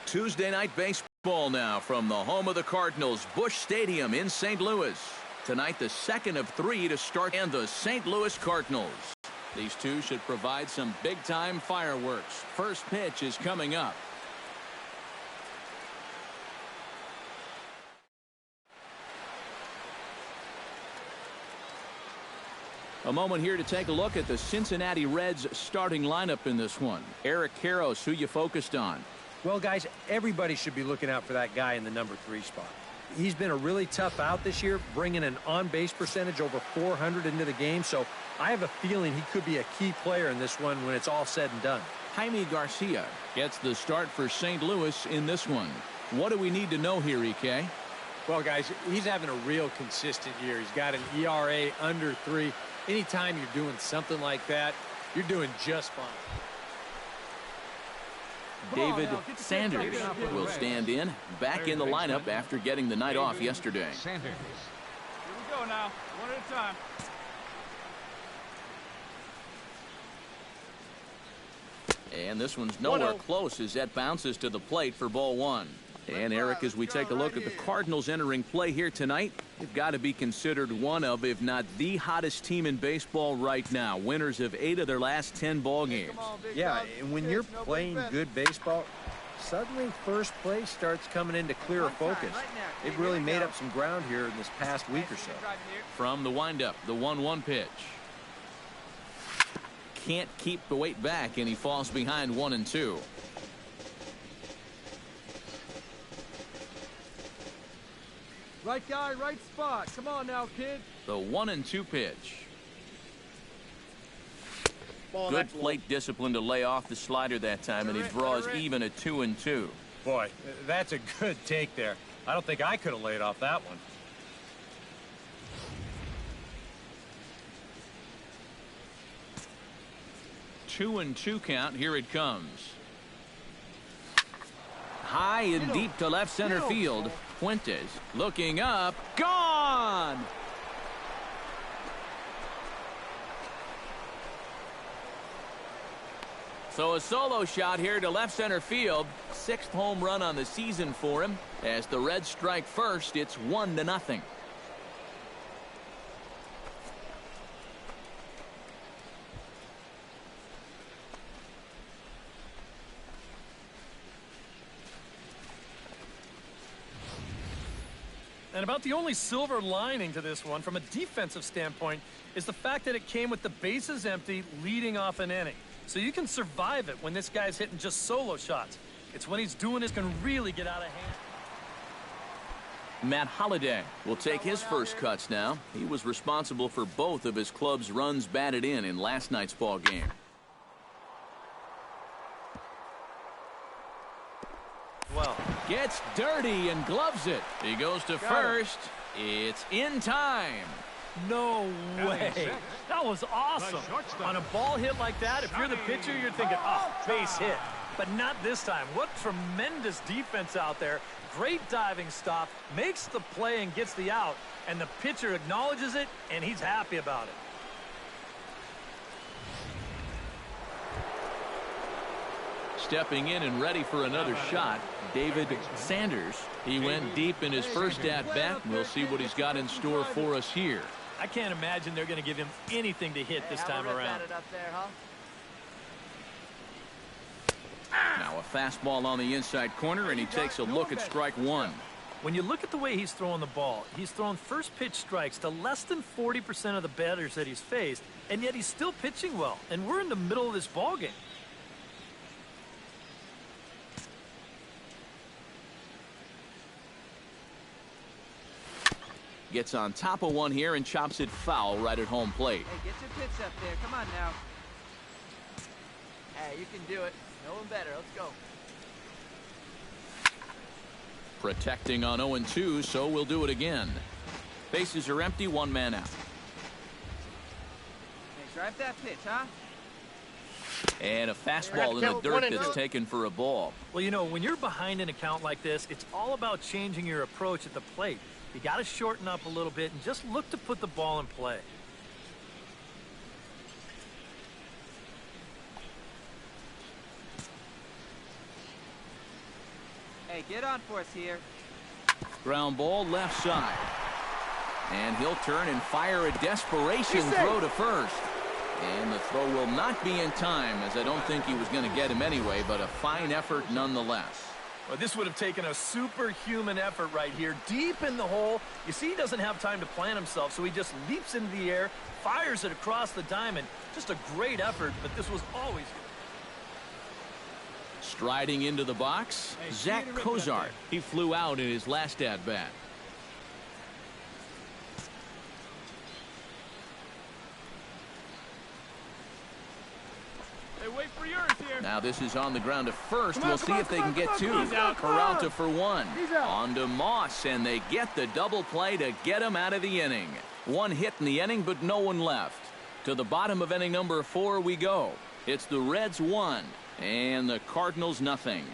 Tuesday night baseball now from the home of the Cardinals, Busch Stadium in St. Louis. Tonight, the second of 3 to start, and the St. Louis Cardinals. These two should provide some big-time fireworks. First pitch is coming up. A moment here to take a look at the Cincinnati Reds starting lineup in this one. Eric Karros, who you focused on? Well, guys, everybody should be looking out for that guy in the number 3 spot. He's been a really tough out this year, bringing an on-base percentage over 400 into the game, so I have a feeling he could be a key player in this one when it's all said and done. Jaime Garcia gets the start for St. Louis in this one. What do we need to know here, EK? Well, guys, he's having a real consistent year. He's got an ERA under 3. Anytime you're doing something like that, you're doing just fine. David Sanders will stand in, back in the lineup after getting the night off yesterday. Here we go now, one at a time. And this one's nowhere close as that bounces to the plate for ball 1. And Eric, as we take a look at the Cardinals entering play here tonight, they've got to be considered one of, if not the hottest team in baseball right now. Winners of 8 of their last 10 ball games. Yeah, and when you're playing good baseball, suddenly first place starts coming into clearer focus. They've really made up some ground here in this past week or so. From the windup, the 1-1 pitch. Can't keep the weight back, and he falls behind 1-2. Right guy, right spot. Come on now, kid. The 1-2 pitch. Good plate discipline to lay off the slider that time, and he draws even a 2-2. Boy, that's a good take there. I don't think I could have laid off that one. Two and 2 count. Here it comes. High and deep to left center field. Fuentes looking up. Gone! So a solo shot here to left center field. 6th home run on the season for him. As the Reds strike first, it's 1-0. And about the only silver lining to this one from a defensive standpoint is the fact that it came with the bases empty leading off an inning. So you can survive it when this guy's hitting just solo shots. It's when he's doing this can really get out of hand. Matt Holliday will take his first cuts now. He was responsible for both of his club's runs batted in last night's ball game. Well, gets dirty and gloves it. He goes to first. It's in time. No way. That was awesome. On a ball hit like that, if you're the pitcher, you're thinking, oh, base hit. But not this time. What tremendous defense out there. Great diving stop. Makes the play and gets the out. And the pitcher acknowledges it, and he's happy about it. Stepping in and ready for another shot, David Sanders. He went deep in his first at-bat. We'll see what he's got in store for us here. I can't imagine they're going to give him anything to hit this time around. Now a fastball on the inside corner, and he takes a look at strike 1. When you look at the way he's throwing the ball, he's thrown first pitch strikes to less than 40% of the batters that he's faced, and yet he's still pitching well. And we're in the middle of this ball game. Gets on top of one here and chops it foul right at home plate. Hey, get your pitch up there. Come on now. Hey, you can do it. No one better. Let's go. Protecting on 0-2, so we'll do it again. Bases are empty, 1 man out. Hey, drive that pitch, huh? And a fastball in the dirt that's taken for a ball. Well, you know, when you're behind in a count like this, it's all about changing your approach at the plate. You got to shorten up a little bit and just look to put the ball in play. Hey, get on for us here. Ground ball left side. And he'll turn and fire a desperation throw to first. And the throw will not be in time, as I don't think he was going to get him anyway, but a fine effort nonetheless. Well, this would have taken a superhuman effort right here, deep in the hole. You see, he doesn't have time to plant himself, so he just leaps into the air, fires it across the diamond. Just a great effort, but this was always good. Striding into the box, Zach Cozart. He flew out in his last at-bat. Wait for yours here. Now this is on the ground to first. We'll see if they can get two. Peralta for one. On to Moss, and they get the double play to get him out of the inning. One hit in the inning, but no one left. To the bottom of inning number 4 we go. It's the Reds 1 and the Cardinals nothing.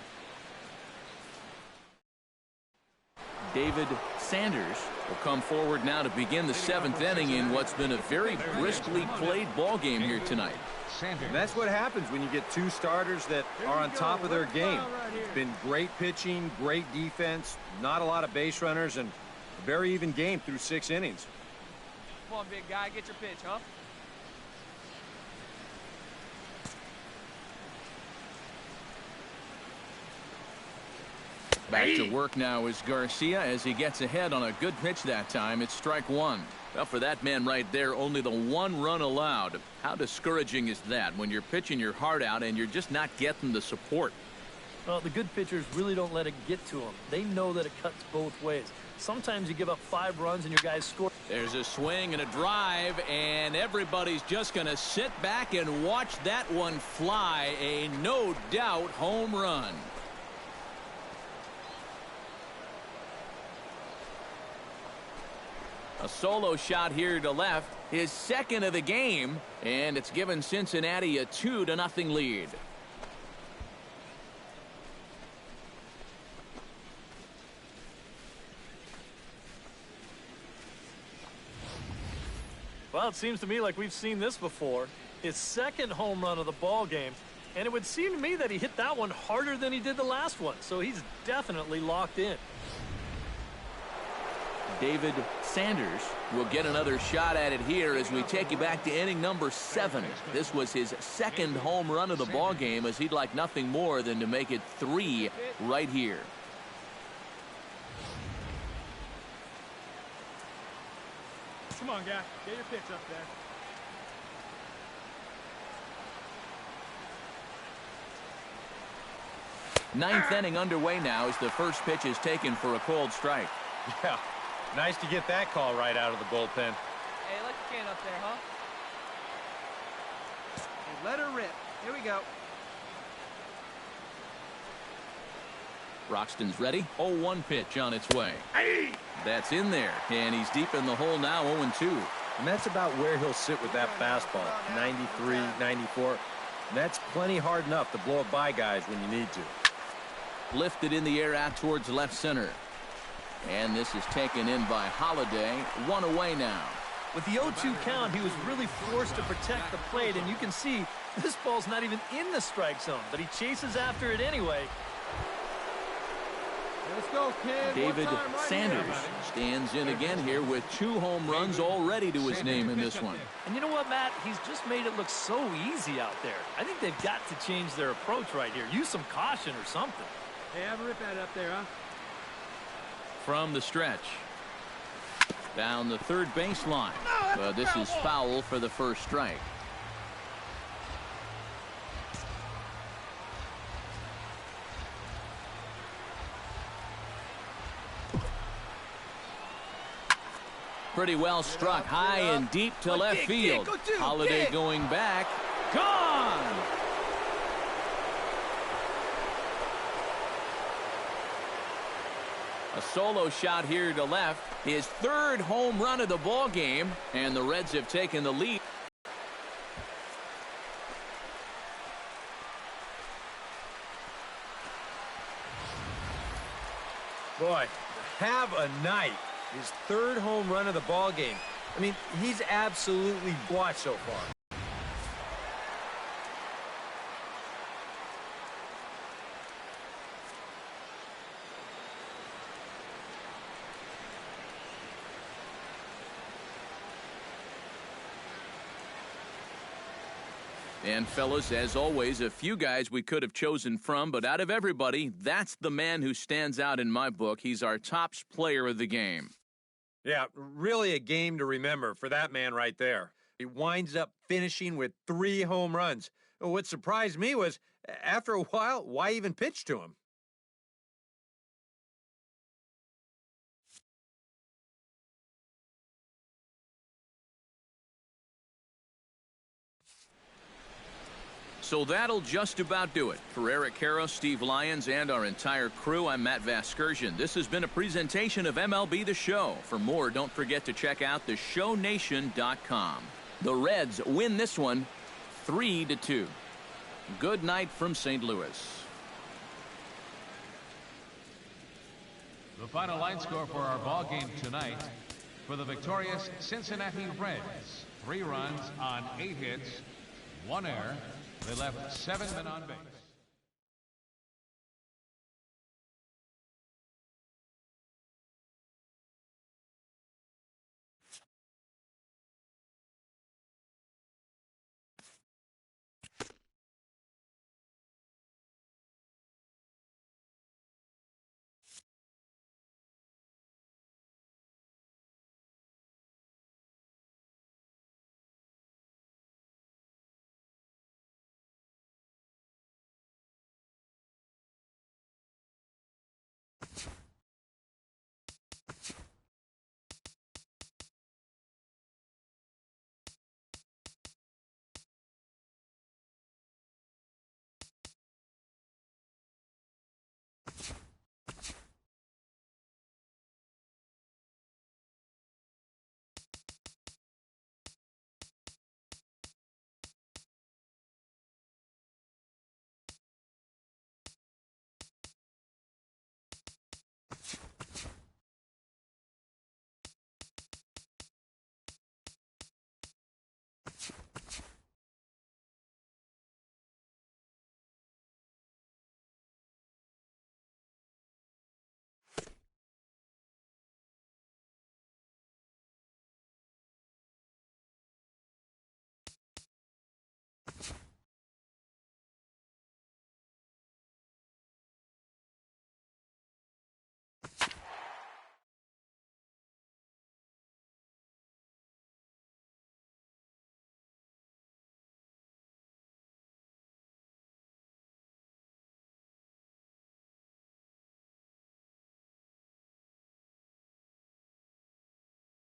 David Sanders will come forward now to begin the 7th inning in what's been a very briskly played ball game here tonight. And that's what happens when you get two starters that are on top of their game. It's been great pitching, great defense, not a lot of base runners, and a very even game through 6 innings. Come on, big guy, get your pitch, huh? Back to work now is Garcia as he gets ahead on a good pitch that time. It's strike 1. Well, for that man right there, only the 1 run allowed. How discouraging is that when you're pitching your heart out and you're just not getting the support? Well, the good pitchers really don't let it get to them. They know that it cuts both ways. Sometimes you give up 5 runs and your guys score. There's a swing and a drive, and everybody's just going to sit back and watch that one fly. A no-doubt home run. A solo shot here to left, his second of the game, and it's given Cincinnati a 2-0 lead. Well, it seems to me like we've seen this before. His second home run of the ball game, and it would seem to me that he hit that one harder than he did the last one, so he's definitely locked in. David Sanders will get another shot at it here as we take you back to inning number 7. This was his second home run of the ball game, as he'd like nothing more than to make it 3 right here. Come on, guy. Get your pitch up there. Ninth inning underway now as the first pitch is taken for a cold strike. Yeah, nice to get that call right out of the bullpen. Hey, let your can up there, huh? Hey, let her rip. Here we go. Roxton's ready. 0-1 pitch on its way. That's in there, and he's deep in the hole now, 0-2. And that's about where he'll sit with that fastball, 93, 94. And that's plenty hard enough to blow it by guys when you need to. Lifted in the air out towards left center. And this is taken in by Holiday. 1 away now. With the 0-2 count, he was really forced to protect the plate, and you can see this ball's not even in the strike zone, but he chases after it anyway. Let's go, kid. David Sanders stands in again here with 2 home runs already to his name in this one. And you know what, Matt? He's just made it look so easy out there. I think they've got to change their approach right here. Use some caution or something. Hey, have a rip at it up there, huh? From the stretch. Down the third baseline. But this is foul for the first strike. Pretty well struck high and deep to left field. Holiday going back. Gone! A solo shot here to left. His 3rd home run of the ball game, and the Reds have taken the lead. Boy, have a night. His 3rd home run of the ball game. I mean, he's absolutely watched so far. And fellas, as always, a few guys we could have chosen from, but out of everybody, that's the man who stands out in my book. He's our top player of the game. Yeah, really a game to remember for that man right there. He winds up finishing with 3 home runs. What surprised me was, after a while, why even pitch to him? So that'll just about do it. For Eric Karros, Steve Lyons, and our entire crew, I'm Matt Vasgersian. This has been a presentation of MLB The Show. For more, don't forget to check out theshownation.com. The Reds win this one 3-2. Good night from St. Louis. The final line score for our ball game tonight: for the victorious Cincinnati Reds, 3 runs on 8 hits, 1 error. They left 7 men on base.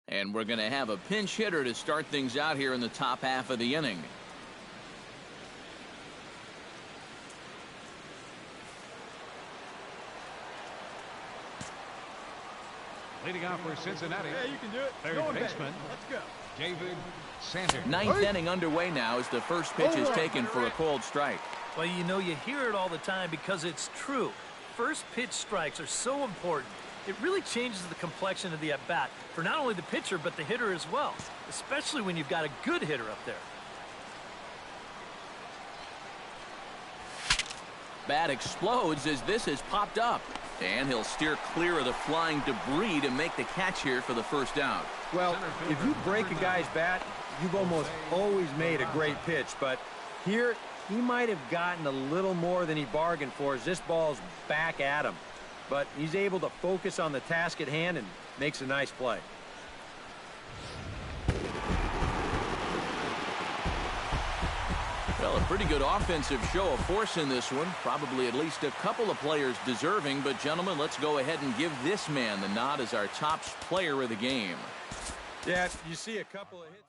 And we're going to have a pinch hitter to start things out here in the top half of the inning. Leading off for Cincinnati, Yeah, you can do it. third Go on, baseman Ben. Let's go. David Sanders. Ninth inning underway now as the first pitch is taken for a called strike. Well, you know, you hear it all the time because it's true. First pitch strikes are so important. It really changes the complexion of the at-bat for not only the pitcher but the hitter as well, especially when you've got a good hitter up there. Bat explodes as this has popped up. And he'll steer clear of the flying debris to make the catch here for the first out. Well, if you break a guy's bat, you've almost always made a great pitch. But here, he might have gotten a little more than he bargained for as this ball's back at him. But he's able to focus on the task at hand and makes a nice play. Well, a pretty good offensive show of force in this one. Probably at least a couple of players deserving. But, gentlemen, let's go ahead and give this man the nod as our top player of the game. Yeah, you see a couple of hits.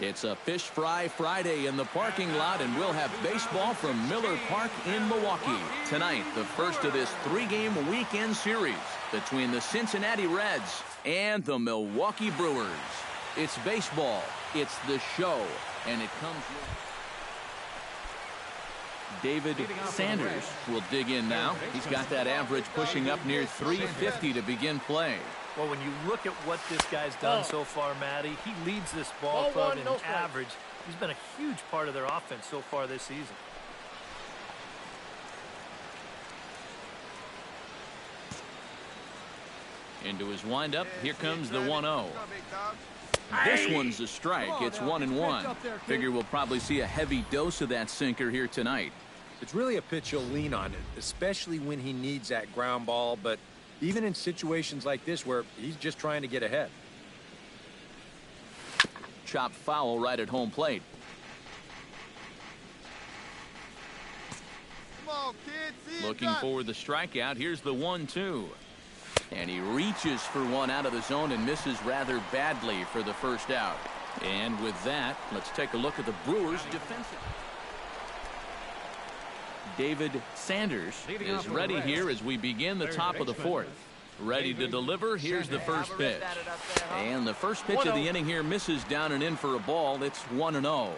It's a Fish Fry Friday in the parking lot, and we'll have baseball from Miller Park in Milwaukee. Tonight, the first of this 3-game weekend series between the Cincinnati Reds and the Milwaukee Brewers. It's baseball, it's the show, and it comes with... David Sanders will dig in now. He's got that average pushing up near 350 to begin play. Well, when you look at what this guy's done so far, Matty, he leads this ball club in average. He's been a huge part of their offense so far this season. Into his windup, here comes the 1-0. This one's a strike. It's 1-1. Figure we'll probably see a heavy dose of that sinker here tonight. It's really a pitch he'll lean on it, especially when he needs that ground ball, but even in situations like this where he's just trying to get ahead. Chopped foul right at home plate. Come on, kids. Looking for the strikeout. Here's the 1-2. And he reaches for one out of the zone and misses rather badly for the first out. And with that, let's take a look at the Brewers' defensive. David Sanders is ready here as we begin the top of the fourth. Ready to deliver. Here's the first pitch. And the first pitch of the inning here misses down and in for a ball. It's 1-0.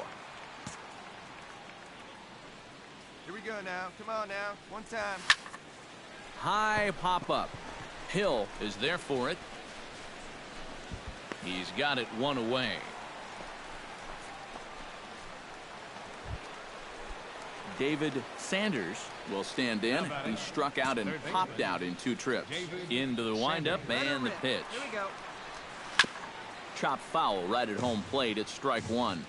Here we go now. Come on now. One time. High pop up. Hill is there for it. He's got it one away. David Sanders will stand in. He struck out and popped out in 2 trips. Into the windup and the pitch. Here we go. Chopped foul right at home plate. It's strike 1.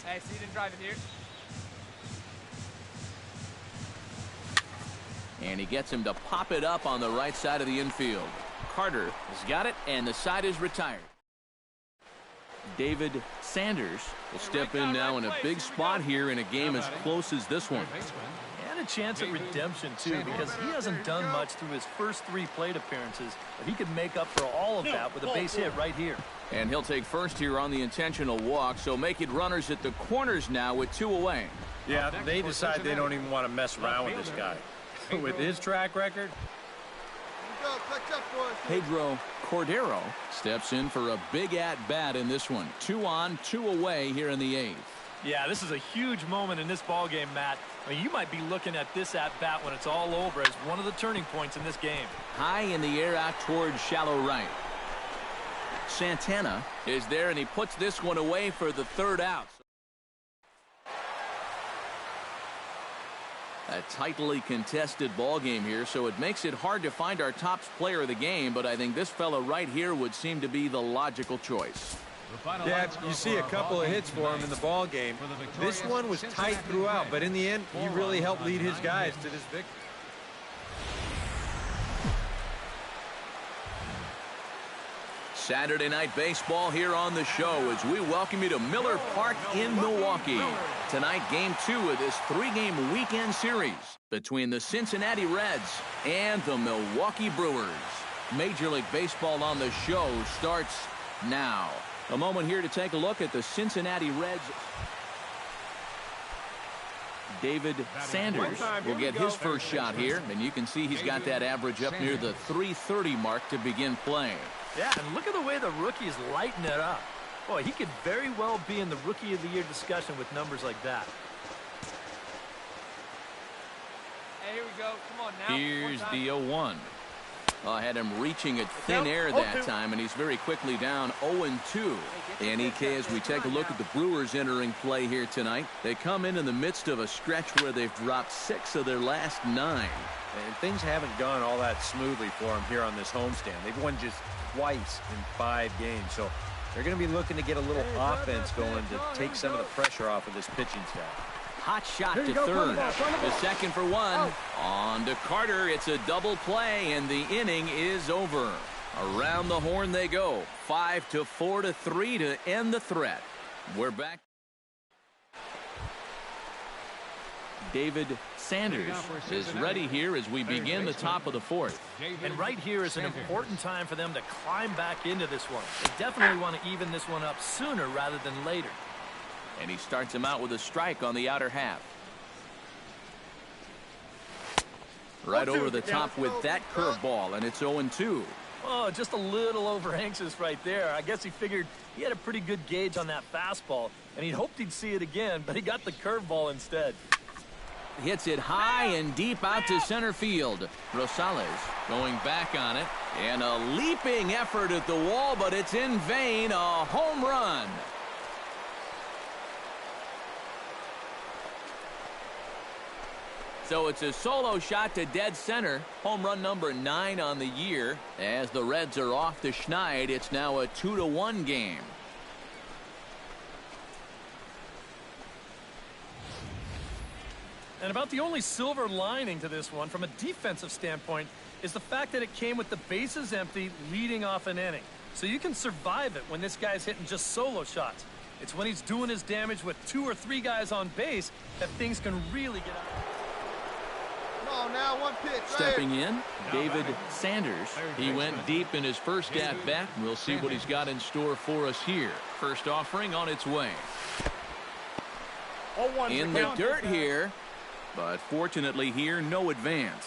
Hey, so you didn't drive it here? And he gets him to pop it up on the right side of the infield. Carter has got it, and the side is retired. David Sanders will step in now in a big spot here in a game as close as this one. And a chance at redemption, too, because he hasn't done much through his first 3 plate appearances, but he could make up for all of that with a base hit right here. And he'll take first here on the intentional walk, so make it runners at the corners now with 2 away. Yeah, they decide they don't even want to mess around with this guy. With his track record. Go, clutch up for us. Pedro Cordero steps in for a big at-bat in this one. 2 on, 2 away here in the 8th. Yeah, this is a huge moment in this ball game, Matt. I mean, you might be looking at this at-bat when it's all over as one of the turning points in this game. High in the air out towards shallow right. Santana is there, and he puts this one away for the 3rd out. A tightly contested ball game here, so it makes it hard to find our top player of the game, but I think this fella right here would seem to be the logical choice. Yeah, you see a couple of hits for him in the ball game. This one was tight throughout, but in the end, he really helped lead his guys to this victory. Saturday night baseball here on the show as we welcome you to Miller Park in Milwaukee. Tonight, game 2 of this 3-game weekend series between the Cincinnati Reds and the Milwaukee Brewers. Major League Baseball on the show starts now. A moment here to take a look at the Cincinnati Reds. David Sanders will get his first shot here, and you can see he's got that average up near the 330 mark to begin play. Yeah, and look at the way the rookie is lighting it up. Boy, he could very well be in the Rookie of the Year discussion with numbers like that. Hey, here we go. Come on now. Here's the 0-1. I had him reaching at thin air that time, and he's very quickly down 0-2. And EK, as we take a look at the Brewers entering play here tonight, they come in the midst of a stretch where they've dropped 6 of their last 9. And things haven't gone all that smoothly for them here on this homestand. They've won just twice in 5 games, so they're going to be looking to get a little offense going to take some of the pressure off of this pitching staff. Hot shot to third. The second for 1. On to Carter. It's a double play, and the inning is over. Around the horn they go. 5-4-3 to end the threat. We're back. David Sanders is ready here as we begin the top of the fourth. And right here is an important time for them to climb back into this one. They definitely want to even this one up sooner rather than later. And he starts him out with a strike on the outer half. Right over the top with that curveball, and it's 0-2. Oh, just a little over anxious right there. I guess he figured he had a pretty good gauge on that fastball, and he hoped he'd see it again, but he got the curveball instead. Hits it high and deep out to center field. Rosales going back on it, and a leaping effort at the wall, but it's in vain. A home run. So it's a solo shot to dead center. Home run number 9 on the year. As the Reds are off to Schneid, it's now a 2-1 game. And about the only silver lining to this one from a defensive standpoint is the fact that it came with the bases empty leading off an inning. So you can survive it when this guy's hitting just solo shots. It's when he's doing his damage with 2 or 3 guys on base that things can really get out. Now one pitch. Stepping in, David Sanders. He went deep in his first at-bat. We'll see what he's got in store for us here. First offering on its way. In the dirt here, but fortunately here, no advance.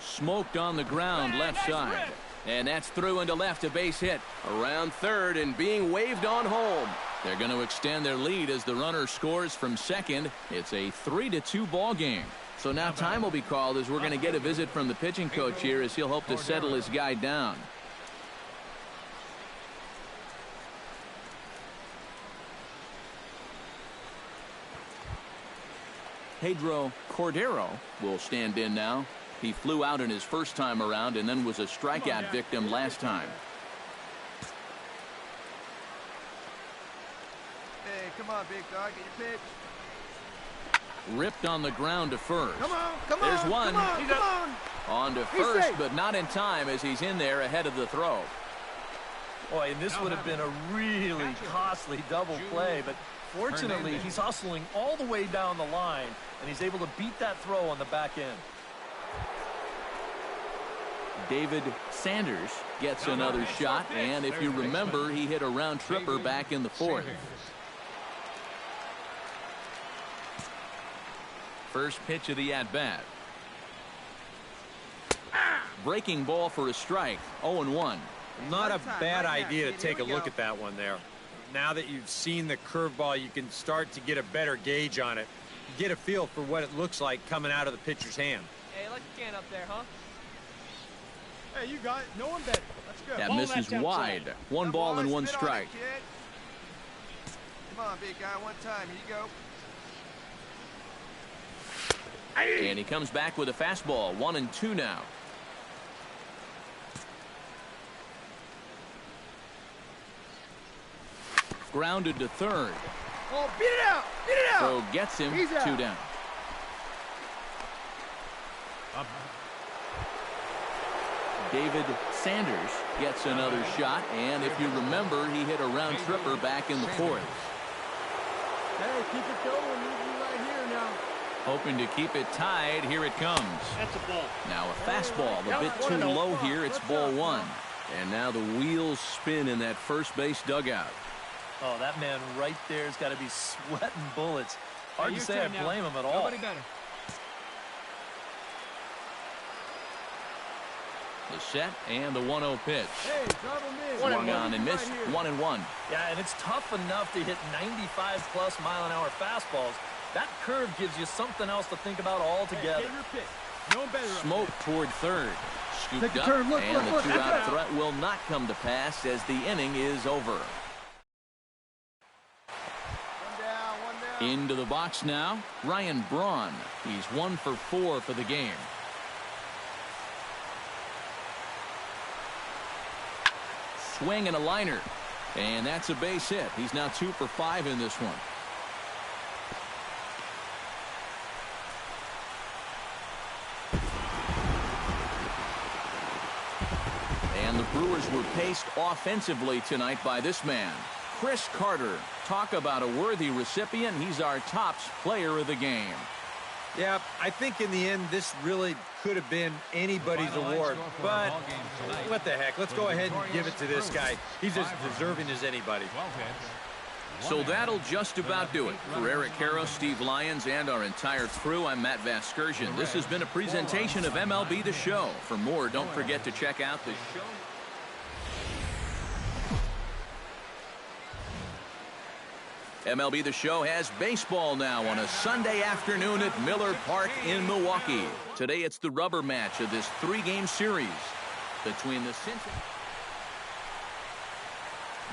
Smoked on the ground left side. And that's through into left, a base hit. Around third and being waved on home. They're going to extend their lead as the runner scores from second. It's a 3-2 ball game. So now time will be called as we're going to get a visit from the pitching coach here as he'll hope to settle his guy down. Pedro Cordero will stand in now. He flew out in his first time around and then was a strikeout victim last time. Hey, come on, big dog. Get your pitch. Ripped on the ground to first. Come on. There's one. Come on. On to first, but not in time as he's in there ahead of the throw. Boy, and this would have been a really costly double play, but fortunately he's hustling all the way down the line, and he's able to beat that throw on the back end. David Sanders gets another shot, and if you remember, he hit a round tripper back in the fourth. First pitch of the at-bat. Breaking ball for a strike. 0-1. Not a bad idea to take a look at that one there. Now that you've seen the curveball, you can start to get a better gauge on it. Get a feel for what it looks like coming out of the pitcher's hand. Hey, like a can up there, huh? Hey, you got it. No one better. Let's go. That misses wide. One ball and one strike. Come on, big guy. One time. Here you go. And he comes back with a fastball. 1-2 now. Grounded to third. Oh, beat it out. Beat it out. So gets him. He's out. 2 down. David Sanders gets another shot, and if you remember, he hit a round tripper back in the fourth. Hey, keep it going. We're right here now. Hoping to keep it tied. Here it comes. That's a ball. Now a fastball, a bit too low here. It's ball 1. And now the wheels spin in that first base dugout. Oh, that man right there has got to be sweating bullets. Hard to say I blame him at all. Nobody better. The set and the 1-0 pitch. Hey, drop him in. Swung on and missed. 1-1. Yeah, and it's tough enough to hit 95-plus mile-an-hour fastballs. That curve gives you something else to think about altogether. Hey, get your pitch. No one better. Smoke toward third. Scooped Take a up, turn. Look, and look, the look. two-out threat will not come to pass as the inning is over. One down. Into the box now, Ryan Braun. He's 1 for 4 for the game. Swing and a liner, and that's a base hit. He's now 2 for 5 in this one. And the Brewers were paced offensively tonight by this man. Chris Carter. Talk about a worthy recipient. He's our tops player of the game. Yeah, I think in the end, this really could have been anybody's award. But what the heck? Let's go ahead and give it to this guy. He's as deserving as anybody. So that'll just about do it. For Eric Karros, Steve Lyons, and our entire crew, I'm Matt Vasgersian. This has been a presentation of MLB The Show. For more, don't forget to check out the show. MLB The Show has baseball now on a Sunday afternoon at Miller Park in Milwaukee. Today it's the rubber match of this 3-game series between the Cincinnati.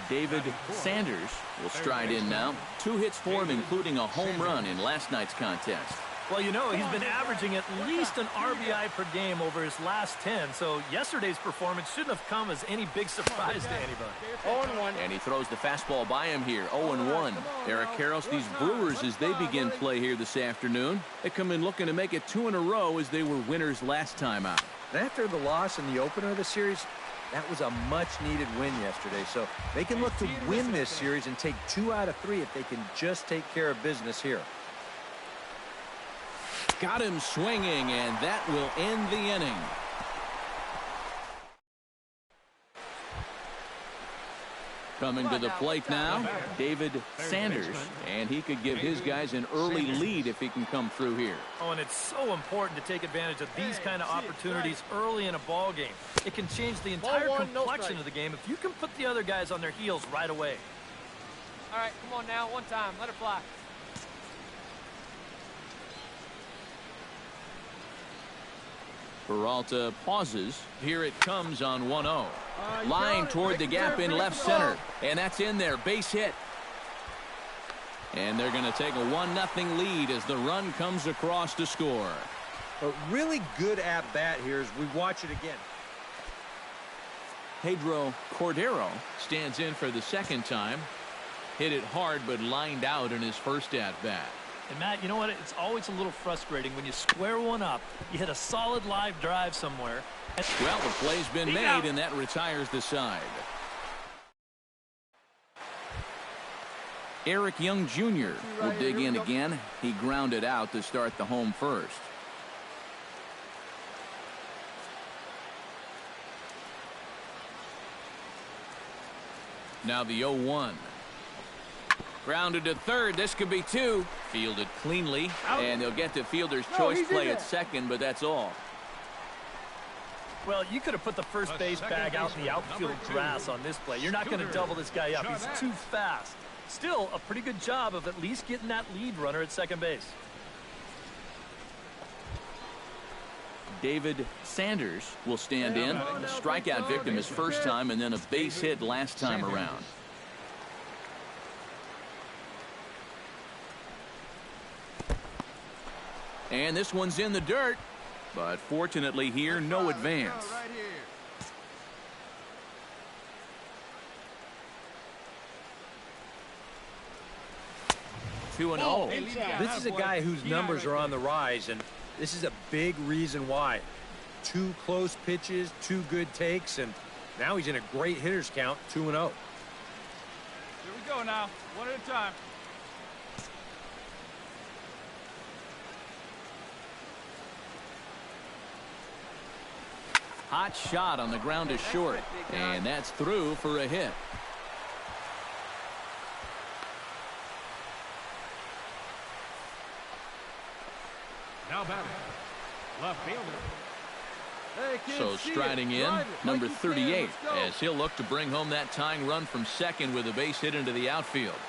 David Sanders will stride in now. 2 hits for him, including a home run in last night's contest. Well, you know, he's been averaging at least an RBI per game over his last 10, so yesterday's performance shouldn't have come as any big surprise to anybody. 0-1. And he throws the fastball by him here, 0-1. Eric Karros, these Brewers, as they begin play here this afternoon, they come in looking to make it 2 in a row as they were winners last time out. And after the loss in the opener of the series, that was a much-needed win yesterday. So they can look to win this series and take 2 out of 3 if they can just take care of business here. Got him swinging, and that will end the inning. Coming to the plate now, David Sanders, and he could give his guys an early lead if he can come through here. Oh, and it's so important to take advantage of these kind of opportunities early in a ball game. It can change the entire complexion of the game if you can put the other guys on their heels right away. All right, come on now. One time. Let it fly. Peralta pauses. Here it comes on 1-0. Line toward the gap in left center. And that's in there. Base hit. And they're going to take a 1-0 lead as the run comes across to score. A really good at-bat here as we watch it again. Pedro Cordero stands in for the second time. Hit it hard but lined out in his first at-bat. And Matt, you know what? It's always a little frustrating when you square one up, you hit a solid live drive somewhere. Well, the play's been made, and that retires the side. Eric Young Jr. will dig in again. He grounded out to start the home first. Now the 0-1. Grounded to third. This could be 2. Fielded cleanly. And they'll get to fielder's choice play at second, but that's all. Well, you could have put the first base bag out in the outfield grass on this play. You're not going to double this guy up. He's too fast. Still, a pretty good job of at least getting that lead runner at second base. David Sanders will stand in. A strikeout victim his first time, and then a base hit last time around. And this one's in the dirt, but fortunately here, no advance. 2-0. This is a guy whose numbers are on the rise, and this is a big reason why. 2 close pitches, 2 good takes, and now he's in a great hitter's count, 2-0. Here we go now, one at a time. Hot shot on the ground is short, and that's through for a hit. Now batting, left fielder. So striding in, number 38, as he'll look to bring home that tying run from second with a base hit into the outfield.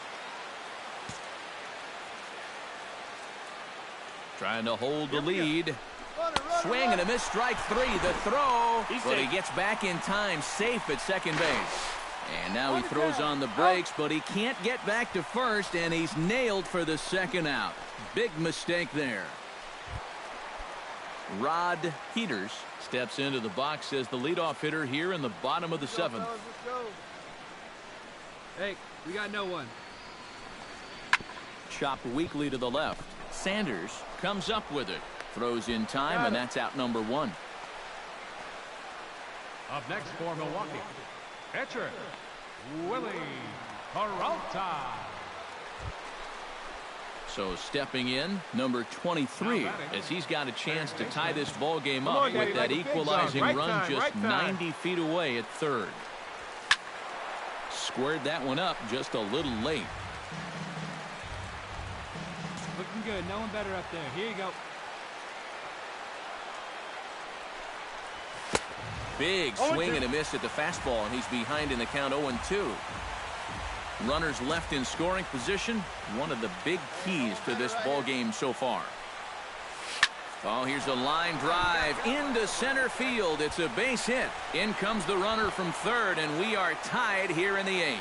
Trying to hold the lead. Swing and a miss, strike 3. The throw, but he gets back in time, safe at second base. And now he throws on the brakes, but he can't get back to first, and he's nailed for the second out. Big mistake there. Rod Peters steps into the box as the leadoff hitter here in the bottom of the 7th. Hey, we got no one. Chopped weakly to the left. Sanders comes up with it. Throws in time, and that's out number 1. Up next for Milwaukee, pitcher Willie Peralta. So stepping in, number 23, as he's got a chance to tie this ball game up with that equalizing run just 90 feet away at third. Squared that one up just a little late. Looking good. No one better up there. Here you go. Big swing and a miss at the fastball, and he's behind in the count 0-2. Runners left in scoring position, one of the big keys to this ball game so far. Oh, here's a line drive into center field. It's a base hit. In comes the runner from third, and we are tied here in the 8th.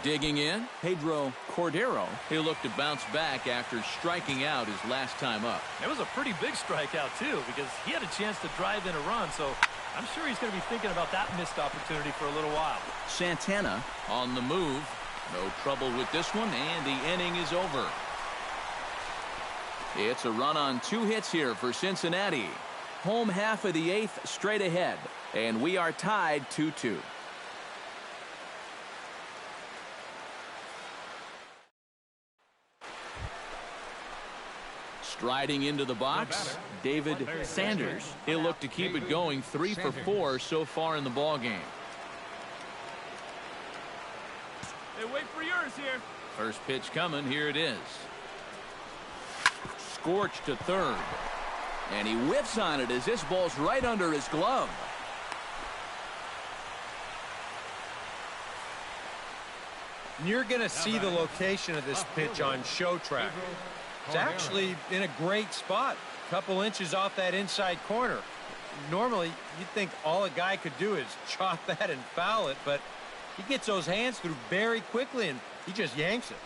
Digging in, Pedro Cordero. He'll look to bounce back after striking out his last time up. It was a pretty big strikeout, too, because he had a chance to drive in a run, so I'm sure he's going to be thinking about that missed opportunity for a little while. Santana on the move. No trouble with this one, and the inning is over. It's a run on 2 hits here for Cincinnati. Home half of the 8th straight ahead, and we are tied 2-2. Striding into the box, David Sanders. He'll look to keep it going, 3 for 4 so far in the ball game. Hey, wait for yours here. First pitch coming. Here it is. Scorched to third. And he whiffs on it as this ball's right under his glove. You're going to see the location of this pitch on show track. It's actually in a great spot, a couple inches off that inside corner. Normally, you'd think all a guy could do is chop that and foul it, but he gets those hands through very quickly, and he just yanks it.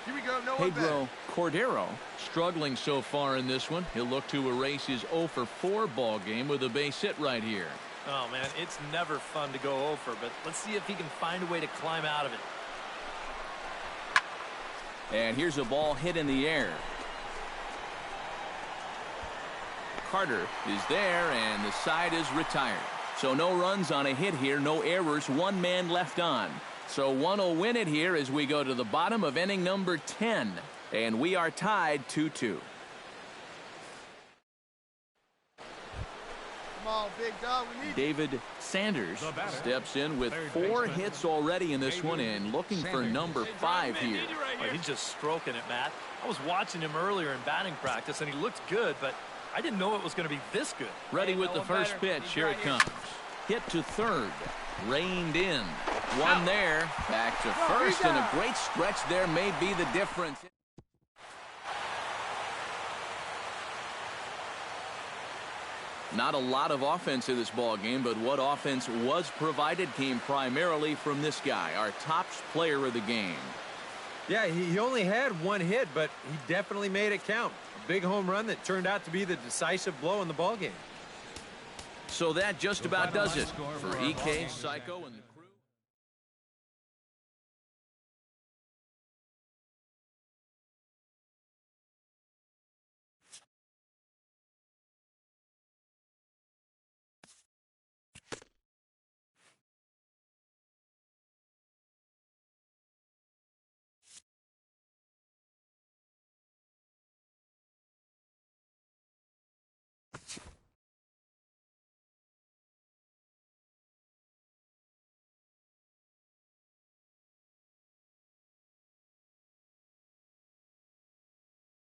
Here we go. No one Pedro Cordero struggling so far in this one. He'll look to erase his 0 for 4 ball game with a base hit right here. Oh, man, it's never fun to go over, but let's see if he can find a way to climb out of it. And here's a ball hit in the air. Carter is there, and the side is retired. So no runs on a hit here, no errors, 1 man left on. So one will win it here as we go to the bottom of inning number 10. And we are tied 2-2. big dog. We need David Sanders steps in with 4 hits already in this one and looking for number 5 here. Oh, he's just stroking it, Matt. I was watching him earlier in batting practice, and he looked good, but I didn't know it was going to be this good. Ready with the first pitch. Here it comes. Hit to third. Reined in. One there. Back to first, and a great stretch there may be the difference. Not a lot of offense in this ball game, but what offense was provided came primarily from this guy, our top player of the game. Yeah, he only had 1 hit, but he definitely made it count. A big home run that turned out to be the decisive blow in the ball game. So that just about does it for EK, Psycho, and